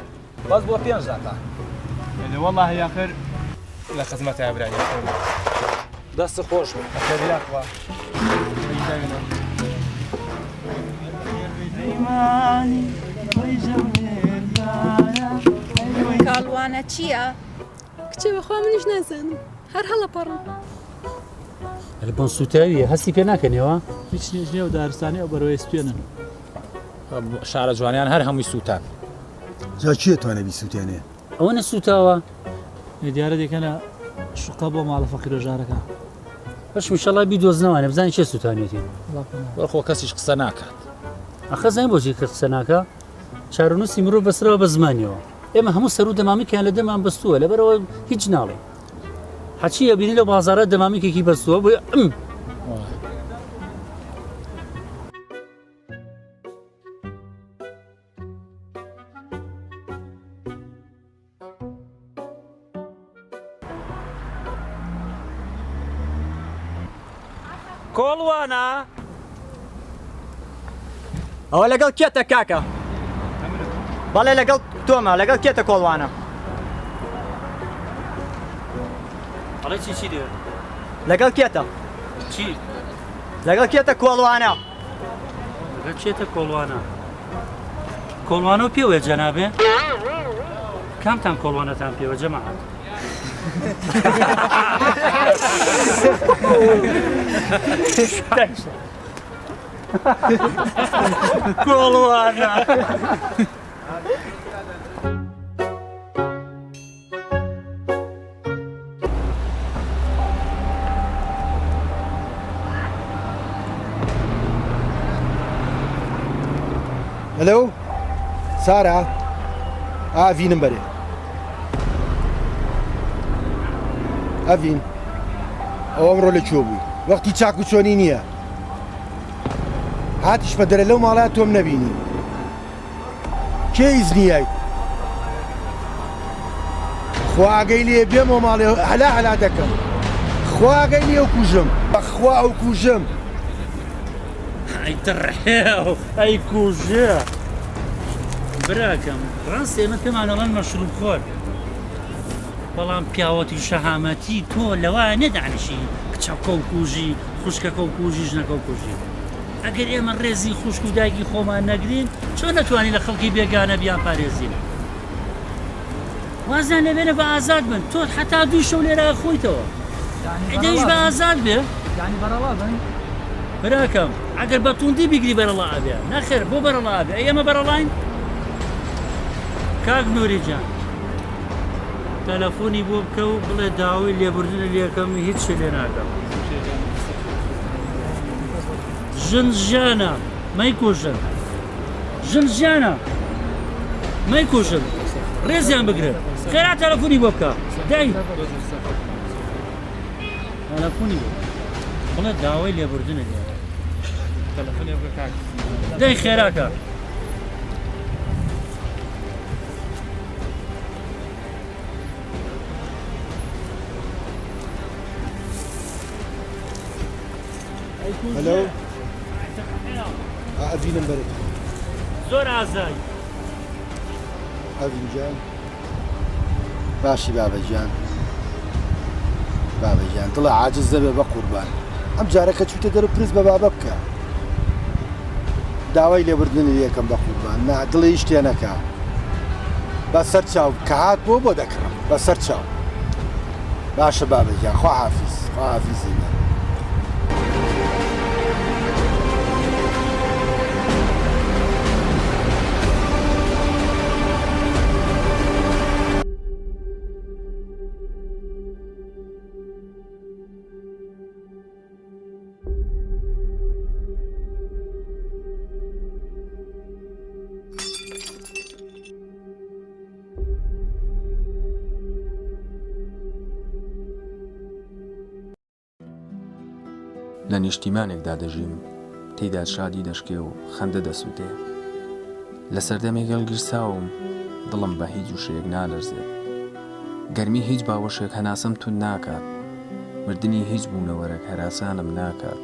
باز بۆ 5 داکە وەڵڵاهی یاخر لە خزمەتە ئابراهیم دەست خۆش بێ خێر یاخوا کاڵوانە چییە؟ کچێ بەخوا منیش نازانم هەر هەڵەپەڕم بۆ سوتاویە هەستی پێ ناکەنەوە هیچ نیێ و دارستانی ئەو بەرەوەی سپێنن شارە جوانیان هەر هەمووی سووتان جا چیە توانەبی سووتێنێ ئەوە نە سوتاوە دیارە دێکەنە شوقە بۆ ماڵە فەقیر و ژارەکە بەش میشەڵا بیدۆزنەوانێ بزانین چێ سووتانێتی خۆ کەسیش قسە ناکات ئەخە زانین بۆچی کە قسە ناکە چارەنووسی مرۆڤ بەسرەوە بە زمانیەوە ئێمە هەموو سەر و دەمامیکیان لە دەمان بەستووە لەبەرەوە هیچ ناڵێ حەچیە بینی لە بازارە دەمامیکێکی بەستووە بۆ کۆڵوانە ئەوە لەگەڵ کێتە کاکە بەڵێ لەگەڵ تۆمە لەگەڵ کێتە کۆڵوانە ئەڵێ چی دێ لەگەڵ کێتە چی لەگەڵ کێتە کۆڵوانە لەگەڵ کێتە کۆڵوانە کۆڵوانە و پێوە جەنابێ کامتان کۆڵوانەتان پێوە جەماعەت کۆڵوانە هەلو سارا ئاڤینم بەرێ ئەڤین ئەوە ئەمڕۆ لە کوێ بووی وەختی چاک و چۆنی نییە هاتیش بە دەرە لەو ماڵات تۆم نەبینی کێ ئیزنیایت خواگەی لێ بێمەوە ماڵێ هەلا دەکەم خواگەی لێ کوژم بەخوا ئەو کوژم ئەی تڕحێو ئەی کوژێ براکەم ڕاست ئێمە پێمانەڵەن مەشروب خۆر بەڵام پیاوەتی شەهامەتی تۆ لەوایە نەدانیشی کچەکە و کوژی خوشکەکە و کوژی ژنەکە و کوژی ئەگەر ئێمە ڕێزی خوشک و دایکی خۆمان نەگرین چۆن نەتوانین لە خەڵکی بێگانە بیان پارێزین وازان لەبێنە بە ئازاد بن تۆ حتا دوی شەو لێرە خۆیتەوە دەیش بە ئازاد بێ براکەم ئەگەر بە توندی بیگری بەرەڵا ئابێ نەخێر بۆ بەرەڵا ئابێ ئێمە بەرەڵاین کاک نووری جان تەلەفۆنی بۆ بکە و بڵێ داوای لێبوردنە لێەکەم هیچ شێ لێ ناکەم ژن ژیانە مەیکوژن ژن ژیانە مەیکوژن ڕێزیان بگرێت خێرا تەلەفۆنی بۆ بکە دای تەلەفۆنی بۆ بڵێ داوای لێبوردنە لێ تەلەفۆنی بکە کاک دای خێراکە هەلو ئەڤینم بەرێ زۆر ئازای ئەڤین جان باشی بابەجان دڵە عاجز دەبێ بە قوربان ئەم جارەکە چوتە دەرە پرس بە بابە بکە داوای لێبوردنی یەکەم بە قوربان نا دڵی شتێ نەکا بەسەر چاو کە هات بۆ دەکڕم بەسەر چاو باشە بابەجان خواحافیزینە لە نیشتیمانێکدا دەژیم تێیدا شادی دەشکێ و خەندە دەسووتێ لە سەردەمێک هەڵگیرساوم دڵم بە هیچ وشەیەک نالەرزێت گەرمی هیچ باوەشێک هەناسەم تون ناکات مردنی هیچ بوونەوەرەك هەراسانم ناکات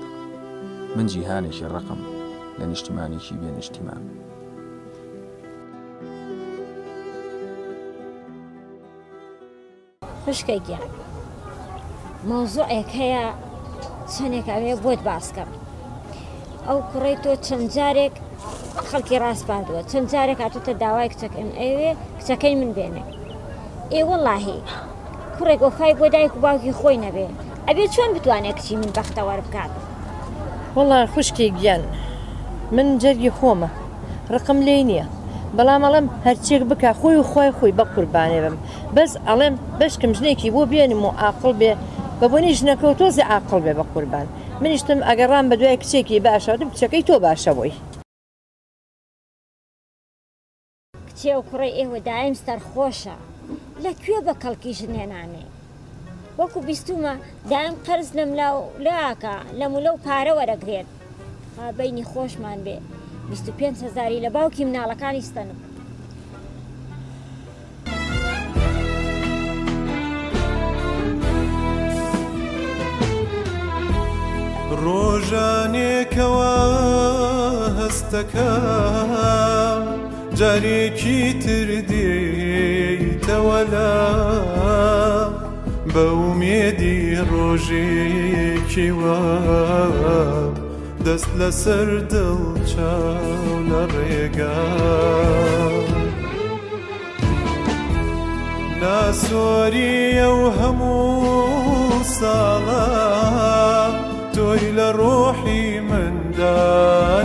من جیهانێکی ڕقم لە نیشتیمانێکی بێ نیشتیمان خوشکەگیان مۆزوعێک هەیە چەندێک ئەوێ بۆت باسکەم ئەو کوڕی تۆ چەند جارێک خەڵکی ڕاستپاردووە چەند جارێک هاتوتە داوای کچەکەم ئەوێ کچەکەی من بێنێ ئێوەڵاهی کوڕێک وەفای بۆ دایک و باوکی خۆی نەبێ ئەبێ چۆن بتوانێت کچی من بەختەوەر بکات وەڵای خوشکی گیان من جەرگی خۆمە ڕقم لێ نییە بەڵام ئەڵێم هەرچێک بکە خۆی و خۆی بە قوربانێ بم بەس ئەڵێم بەشکم ژنێکی بۆ بێنم و عاقڵ بێ بە بۆنی ژنەکە و تۆزی عاقڵ بێ بە قوربان منیشتم ئەگەڕام بە دوای کچێکی باشەوەتم کچەکەی تۆ باشە بووی کچێ و کوڕی ئێوە دایم سەرخۆشە لەکوێ بە کەڵکی ژنێنانێ وەکو بیستومە دایم قەرز لە ملاولاکە لە مولە و پارە وەرەگرێت بەینی خۆشمان بێ 25,000 لە باوکی مناڵەکانی ستەنم ڕۆژانێکەوە هەستەکە جارێکی تر دێیتەوەلا بە ئومێدی ڕۆژێکی وە دەست لەسەر دڵ چاو لە ڕێگا ناسۆریە و هەموو ساڵە تۆی لە ڕۆحی مندا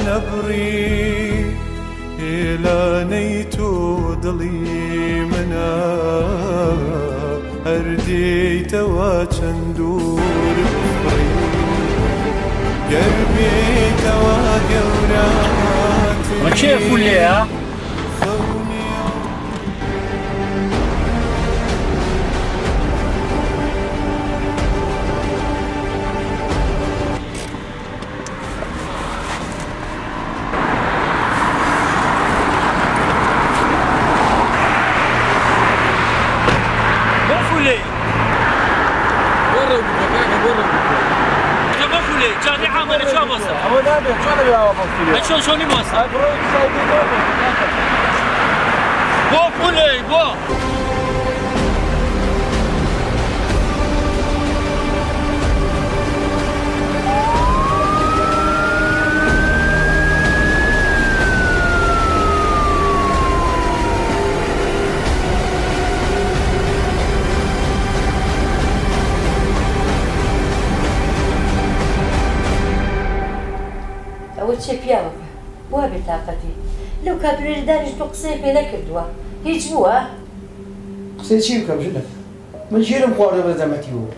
نەبڕی هێلانەی تۆ دڵی منە هەردێیتەوە چەند دوور بڕی گەر بێیتەوە گەورە چێ فول لێە؟ شلوني موصل؟ بو فولي بو ئەوە چێ پیاوە وا بێتاقەتی لەو کاتورێژ دانیش تۆ قسەی پێ نەکردووە هیچ بووە؟ قسەی چی بکەم ژنە من ژێرم خواردە بەدەمەتی بوو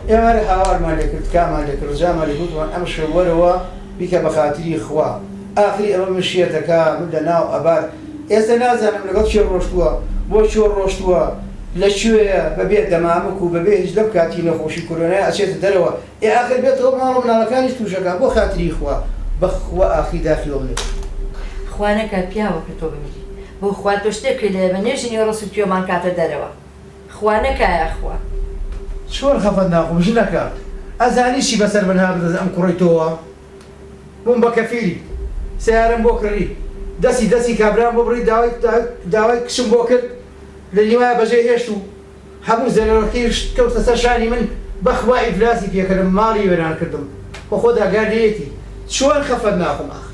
ئێوارە هاوارمان لێ کرد کامان لێ کرد ڕجامان لێ گوتوان ئەم شەوەرەوە بیکە بە خاتری خوا ئاخری ئەوە من شێتەکە من لە ناو ئەبار ئێستا نازانم لەگەڵ چێ ڕۆشتووە بۆ چۆ ڕۆشتووە لەکوێیە بەبێ دەمامک و بەبێ هیچ لەم کاتی نەخۆشی کۆرۆنای ئەچێتە دەرەوە ئێ ئاخر بێتەوە ماڵە مناڵەکانیش تووشەکە بۆ خاتری خوا بەخوا ئاخری داخلەوە بێت خوا نەکات پیاوە کە تۆ بمیری بۆ خوا تۆ شتێکی لێ بە نێژنی ڕۆسی توێمان کاتە دەرەوە خوا نەکایە خوا چۆن خەفەت ناخۆم ژنەکە ئەزانی چی بەسەر من هابدەز ئەم کوڕیتەوە بووم بە کەفیری سیارم بۆ کڕی دەستی کابرام بۆ بڕی داوای کشم بۆ کرد لە نیوایە بەجێ هێشت و هەموو زەرەڕەکەی کەوتە سەر شانی من بەخوا ئیفلاسی پێکردم ماڵی وێران کردم بۆ خۆ داگاردەیەتی چۆن خەفەت ناخۆم ئاخر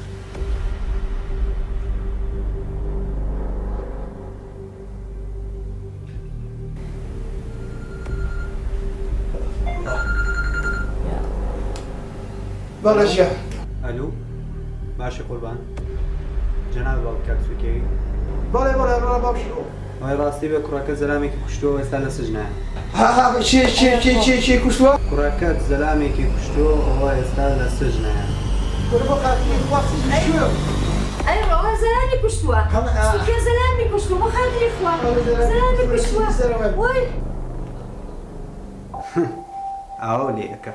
بەڵێ ژیان ئەلو باشە قوربان جەناب باوکاتفکەی بەڵێ بەڵێ بەڵێ باشۆ ئەوەی ڕاستی بە کوڕەکە زەلامێکی کوشتەوە ئێستا لە سژنایە چێ کوشتووە؟ کوڕەکەت زەلامێکی کوشتەوە ئەوە ئێستا لە سژنایە ئەوە زەلامی کوشتووە سوکێ زەلامی کوشتووە بۆ خاتری خوا زەلامی کوشتووە وای ئاوە لێ ئەەکە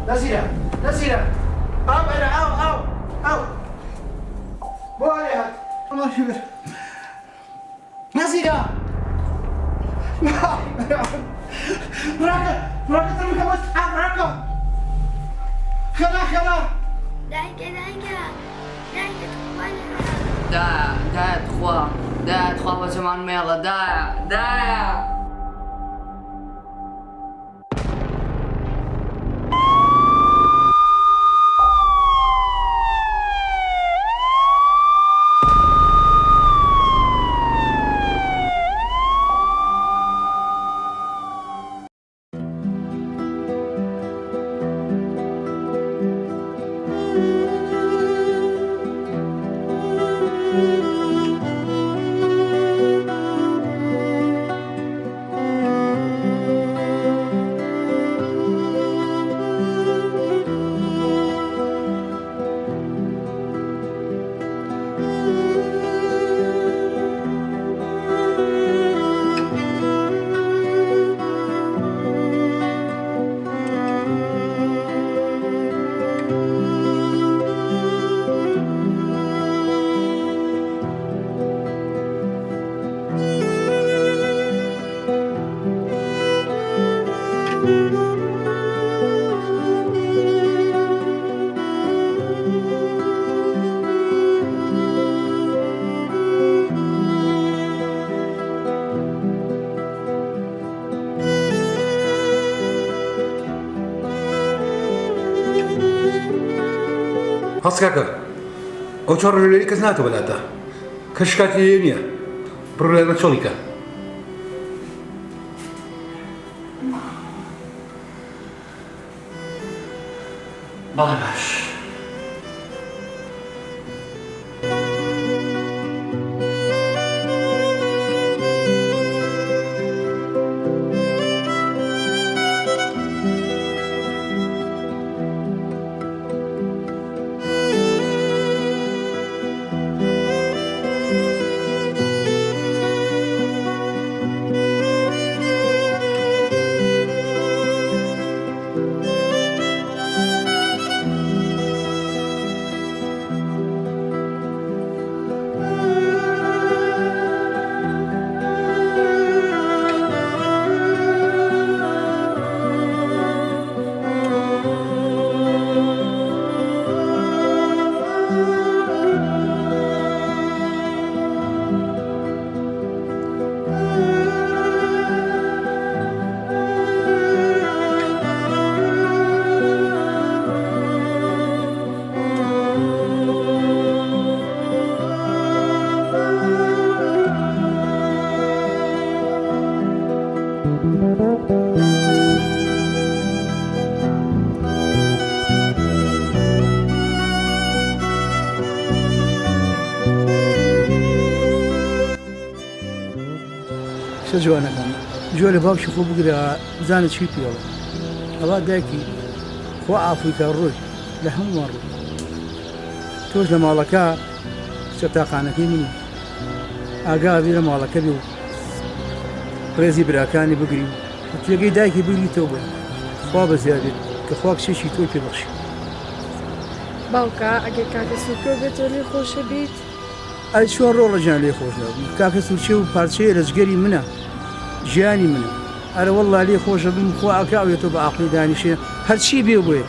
نزيرة نزيرة أو أنا أو بو عليها الله شكر نزيرة راكا ترمك بس راكا خلا دايا تخوا وزمان ميلا دايا هەستکاکە ئەو چۆڕ لێری کەس ناتۆ بەلاتە کەش کاتی لێ نییە بڕ لێرە چۆڵیکە بەڵێ باش جوانەکان جۆ لە باوکی خۆ بگرە بزانە چی پێڵە ئەوە دایکی خۆ ئافریکا ڕۆی لە هەمووان ڕوو تۆش لە ماڵەکە کچە تاقانەکەی منی ئاگاوی لە ماڵەکە بێ و ڕێزی براکانی بگری و توێگەی دایکی بگریتەوە بێ خوا بەزیادێت کە خوا کچێکی تۆی پێبەخشی باوکە ئەگەر کاکە سوورکە بێتەوە لێ خۆشە بیت ئەی چۆن ڕۆڵەجان لێ خۆشە کاکە سوورچێ و پارچەیە لە جگەری منە ژیانی منە ئەرە وەڵڵا لێ خۆشە بم خوا ئەکاوێتەوە بە عاقلی دانیشێ هەرچی بێ بۆیە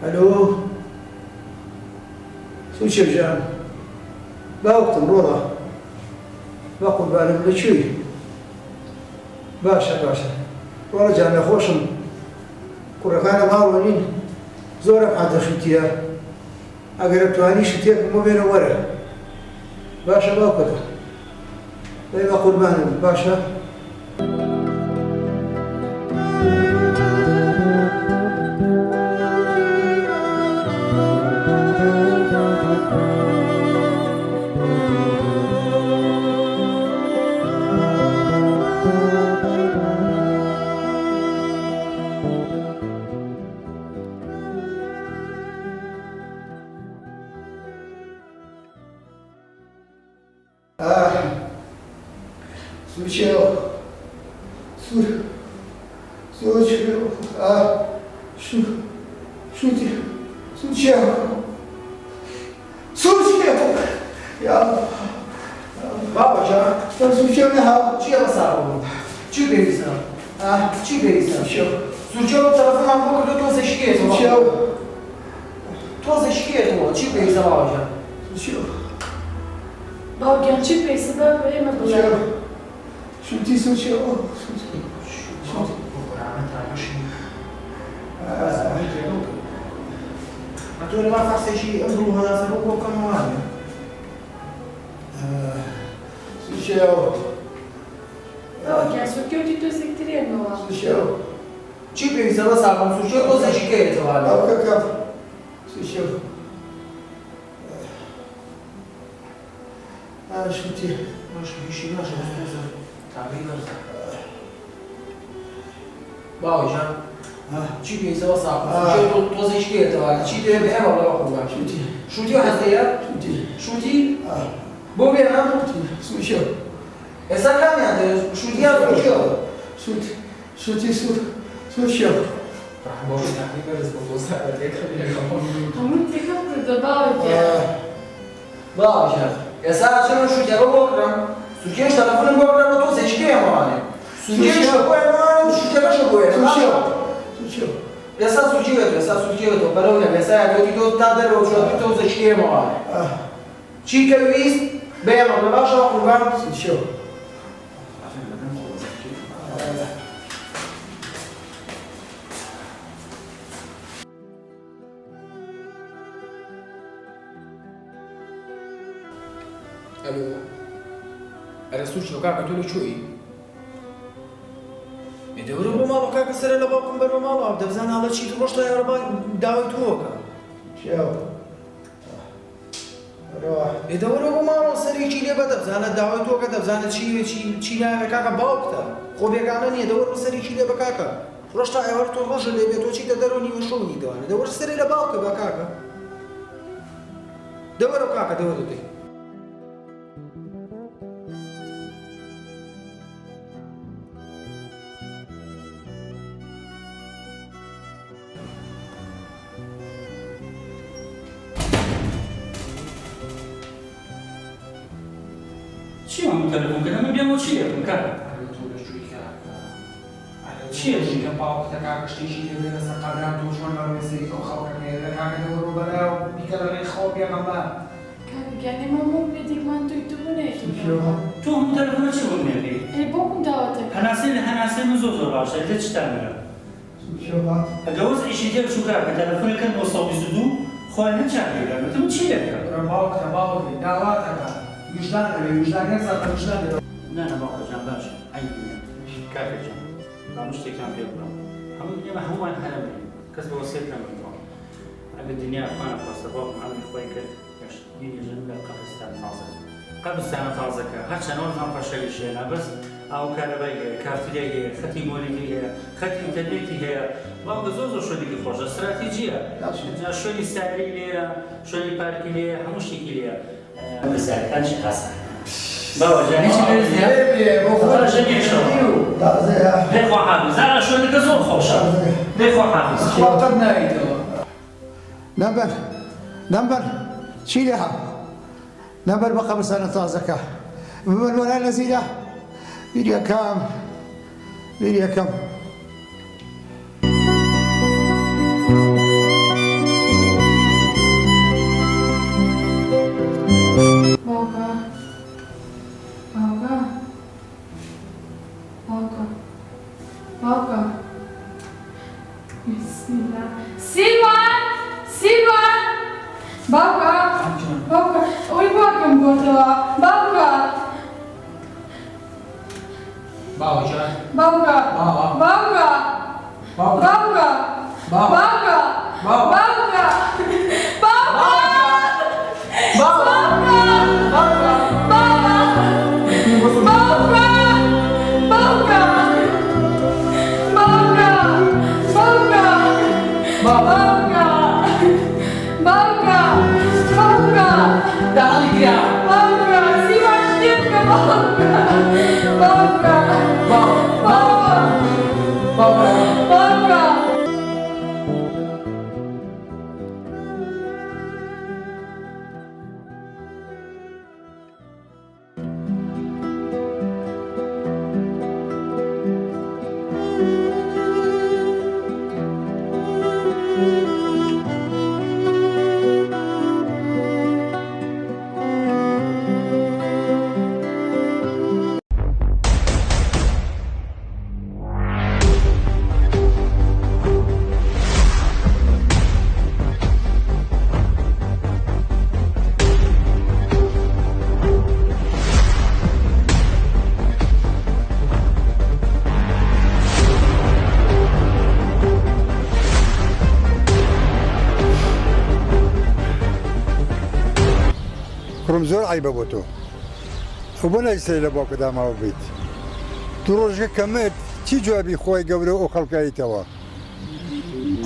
الو سوچه بجان باوقتم روضة باقول بالم لشوي باشا والله جانا خوشم كوركانا ماروانين زورم حتى شتيا اگر تواني شتيا مو بين ورا باشا باوقتم لا باقول بالم باشا الو ارسول شو كاكا تقول شوي يدوروا بماما كاكا سر لا باكم بماما بدي بزان هذا الشيء تروح يا ربا داوي توكا شو دەوەرە بۆ ماڵەوە سەرێکی لێ بە دەبزانە داوای تۆکە دەبزانێت چی ناوێ کاکە باوکتە خۆ بێگانە نییە دەوەر بە سەرێکی لێ بە کاکە ڕۆژ تا ئێوەر تۆ ڕۆژە لێ بێت تۆ چیتە دەرەوە نیوە شۆنی دەوانە دەوەر سەرێ لە باوکە بە کاکە دەوەرە کاکە دەوەرە دەی چی من تلفن کردم بیام و چیه کاکە چیە دیکە باوکتە کاکە شتێکی لێ بێ لەسەر قەبران تۆ چۆن بەڕوێ سەری ئەو خەڵکەکەیە لە کاکە دەوەرە بەلاو بیکە لە ڕێی خەڵ پێغەمبەر کاکەگیانی مەموو بێدێکمان توی تو بوونێکی تۆ هەموو تەلەفۆنە چی بۆ مێنی؟ بۆکم داوەتەکە هەناسەی من زۆر باشە لێ چتان مرە ئەگەوەز ئیشی تێ بچوو کاکە تەلەفۆنەکەت بۆ 122 خۆیان نەچاکێرە بەتم چی لێکە؟ باوکتە باوکێ داواتەکە وجدان دەبێ وجدانیان زاتە وجدان دەبێ نانە باوکەجان باشە عیب نییە کاکەجان با شتێکیان پێ بڵام هەموو دنیا هەمووان هەرە بێ کەس بە وەسیەت نەبێتەوە ئەگەر دنیا خوانە خواستە باوکم ئەمری خۆی کرد دیژن لە قەبرستان تازە قەبرستانە تازەکە هەرچەنەوە زان پاشەوی ژێنا بەس ئاو کارەبای هەیە کارتیای هەیە خەتی مۆلیدی هەیە خەتی ئینتەرنێتی هەیە باوکە زۆر شوێنێکی خۆشە استراتیجیە شوێنی ساری لێیە شوێنی پارکی لێیە هەموو شتێکی لێیە بەسارەکانشی ئاسان باوەجان هیچ لێخوا حافظ زارە شوێنەکە زۆر خۆشە لێخوا حافظ خواڵتەت ناویتەوە نمبر چی لێها نمبر بە قەبرستانە تازەکە ببن وەلای نەزیرە بیری یەکەم باوکە سیلوان باوکە ئەوەی باوکەم گۆتەوە باوکە باوجان باوکە باوکە باوکە باوکە باوکە زۆر عیبە بۆ تۆ ئەو بۆ نایسەری لە باوکە داماوە بیت دوو ڕۆژەکە کەمت چی جوابی خۆی گەورە ئەو خەڵکاییتەوە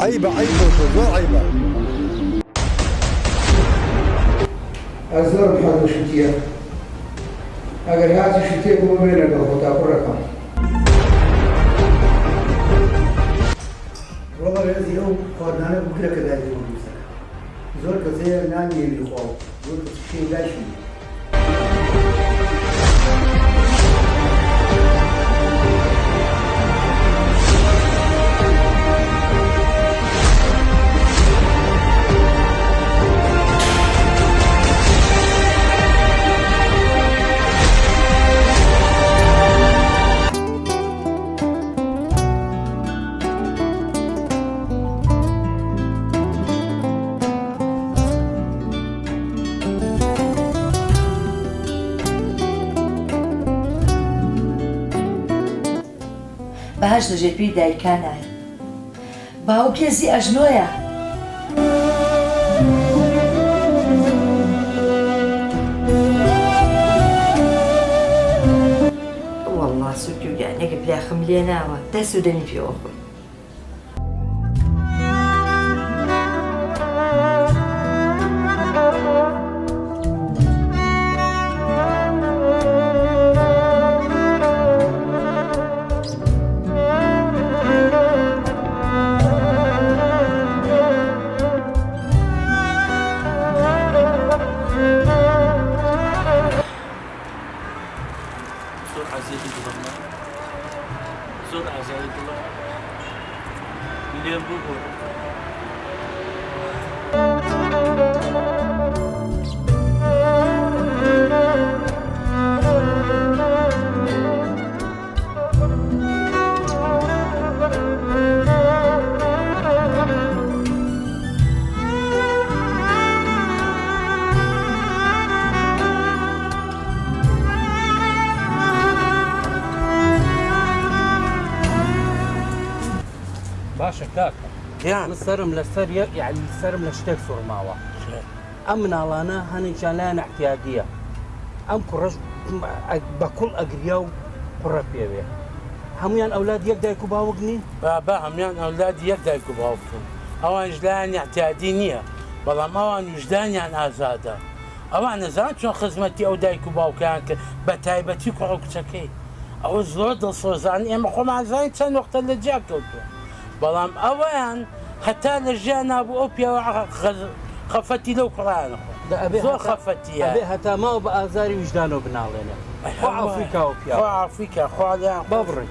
عیبە بۆ تۆ زۆر عیبە زۆر بحەڵ شتیە ئەگەر هاتی شتێک بۆ بێ لەگەڵ خۆ تا کوڕەکەم ڕۆڵە ڕێزی ئەو خواردانە بکرەکە دایدەوە دووسەکە زۆر کەسەیە نانیێوی خواوە زۆر کەسشی داشی بەهەش لە ژێپی دایکانایە باوک هێزی ئەژنۆیە ئەگە پلاخم لێ ناوە دەست و دەنی پێوە خۆی زۆر ئازاری دڵە لێم بوو باشە کاکە من سرم لەسەر یعنی سرم لە شتێک سوڕماوە ئەم مناڵانە هەنێکیان لایەن احتیاجیە ئەم کوڕەش بە کوڵ ئەگریا و کوڕە پێوێ هەمویان ئەولاد یەک دایک و باوک نین بابا هەمویان ئەولاد یەک دایک و باوکن ئەوانش لایەن احتیاجی نییە بەڵام ئەوان وجدانیان ئازادە ئەوان نەزان چۆن خزمەتی ئەو دایک و باوکیان کرد بە تایبەتی کوڕە و کچەکەی ئەوە زۆر دڵسۆزان ئێمە خۆمان زانین چەند وەختە لە جیا کەوتووە بەڵام ئەوەیان هەتا لە ژیان نابوو ئەو پیاوە خەفەتی لەو کوڕیانە زۆر خەفەتیە ئەبێ هەتا ماوە بە ئازاری وجدانەوە بناڵێنێ خوا عەفوی کا و پیاوە خوا عەفوی کا خوا لیان با بڕێن